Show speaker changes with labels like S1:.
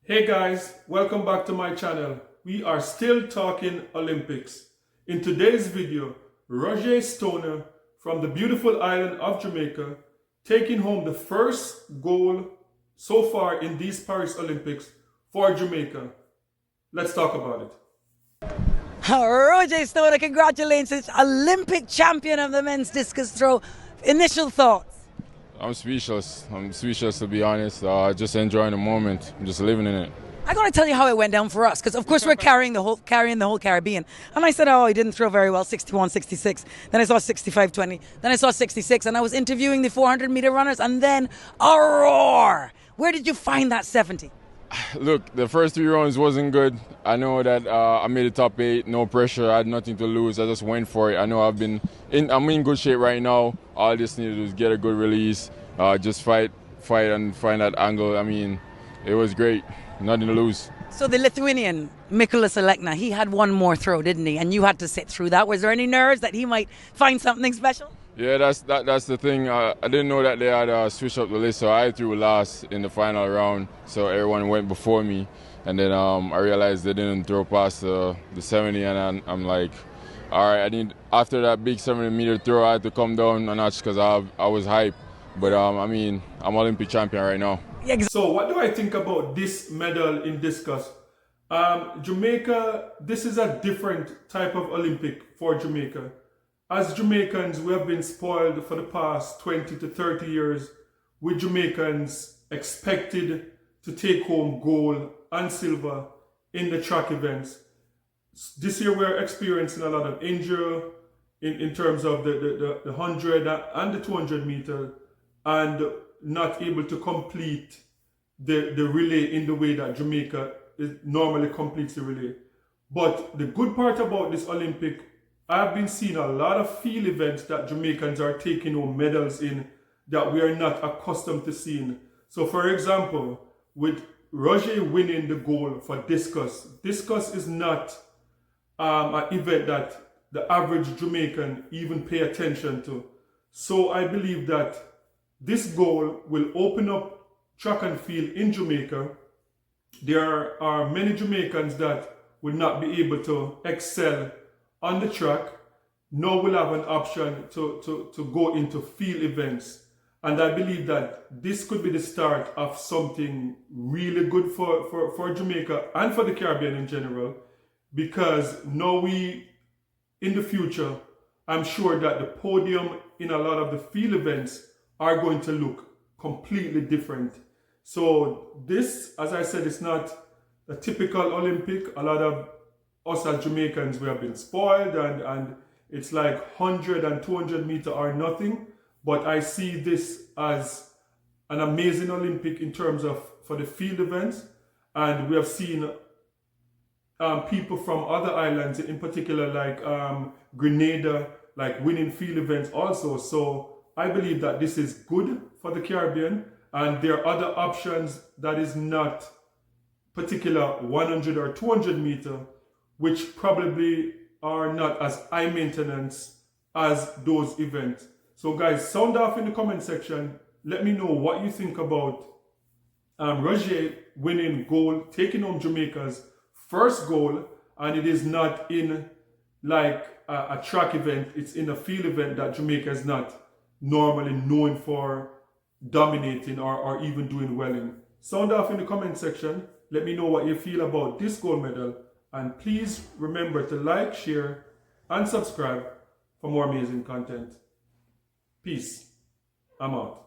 S1: Hey guys, welcome back to my channel. We are still talking Olympics. In today's video, Roje Stona from the beautiful island of Jamaica taking home the first gold so far in these Paris Olympics for Jamaica. Let's talk about it.
S2: Roje Stona, congratulations, Olympic champion of the men's discus throw. Initial thoughts?
S3: I'm speechless. I'm speechless, to be honest. Just enjoying the moment. I'm just living in it.
S2: I got to tell you how it went down for us, because of course we're carrying the whole Caribbean. And I said, oh, he didn't throw very well, 61, 66. Then I saw 65, 20. Then I saw 66, and I was interviewing the 400-meter runners, and then a roar. Where did you find that 70?
S3: Look, the first 3 rounds wasn't good. I know that I made the top 8, no pressure. I had nothing to lose. I just went for it. I know I'm in good shape right now. All I just needed was get a good release, just fight and find that angle. I mean, it was great. Nothing to lose.
S2: So the Lithuanian, Mikulas Alekna, he had one more throw, didn't he? And you had to sit through that. Was there any nerves that he might find something special?
S3: Yeah, that's the thing. I didn't know that they had switched up the list, so I threw last in the final round. So everyone went before me, and then I realized they didn't throw past the 70, and I'm like, all right, after that big 70-meter throw, I had to come down a notch because I was hyped. But I mean, I'm Olympic champion right now.
S1: So what do I think about this medal in discus? Jamaica, this is a different type of Olympic for Jamaica. As Jamaicans, we have been spoiled for the past 20 to 30 years with Jamaicans expected to take home gold and silver in the track events. This year we're experiencing a lot of injury in terms of the 100 and the 200 meter, and not able to complete the relay in the way that Jamaica normally completes the relay. But the good part about this Olympic, I've been seeing a lot of field events that Jamaicans are taking home medals in that we are not accustomed to seeing. So for example, with Roje winning the gold for discus is not an event that the average Jamaican even pay attention to. So I believe that this goal will open up track and field in Jamaica. There are many Jamaicans that will not be able to excel on the track. Now we'll have an option to go into field events. And I believe that this could be the start of something really good for Jamaica and for the Caribbean in general. Because now in the future, I'm sure that the podium in a lot of the field events are going to look completely different. So this, as I said, is not a typical Olympic. A lot of us as Jamaicans, we have been spoiled, and it's like 100 and 200 meter are nothing. But I see this as an amazing Olympic in terms of for the field events. And we have seen people from other islands, in particular like Grenada, like winning field events also. So I believe that this is good for the Caribbean, and there are other options that is not particular 100 or 200 meter, which probably are not as high maintenance as those events. So guys, sound off in the comment section. Let me know what you think about Roje winning gold, taking home Jamaica's first goal, and it is not in like a track event, it's in a field event that Jamaica is not normally known for dominating or even doing well in. Sound off in the comment section. Let me know what you feel about this gold medal, and please remember to like, share and subscribe for more amazing content. Peace. I'm out.